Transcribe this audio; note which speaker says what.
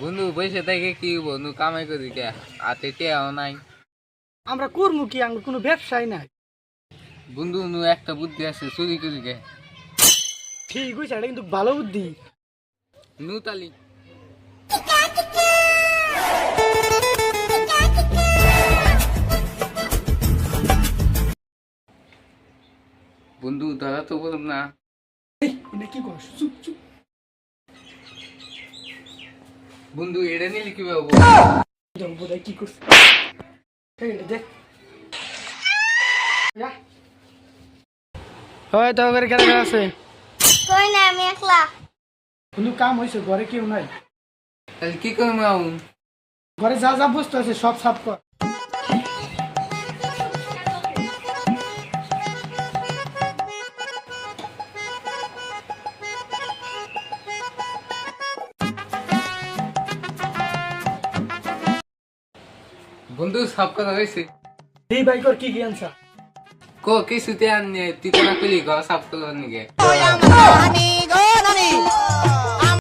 Speaker 1: বন্ধু পয়সা থেকে কি বন্ধু কামাই করি কে হাতে টেয়াও নাই।
Speaker 2: আমরা করবো কি, আমার কোনো ব্যবসায় নাই।
Speaker 1: বন্ধু নু একটা বুদ্ধি আছে, চুরি করি কে।
Speaker 2: ঠিক হয়েছে, এটা কিন্তু ভালো বুদ্ধি।
Speaker 1: নু তালি বন্ধু ধরা তো বললাম না।
Speaker 2: এটা কি করছ? চুপ চুপ।
Speaker 1: বন্ধু এটা নিলে কি পাবো?
Speaker 2: বোধহয় কি করছে, দেখ। হয় তো করে কেন আছে?
Speaker 3: কই না, আমি একলা।
Speaker 2: কোনো কাম হয়েছে? ঘরে কেউ নাই?
Speaker 1: তাহলে কি করবো আমি?
Speaker 2: ঘরে যা যা বস্তু আছে সব সাফ কর।
Speaker 1: বন্ধু সব কথা হয়েছে।
Speaker 2: এই ভাই কর, কি কি আনছা?
Speaker 1: কিছুতে আনি তুই কেন করলি ঘর সাফ করবার নিকে?
Speaker 3: আমি গো নানি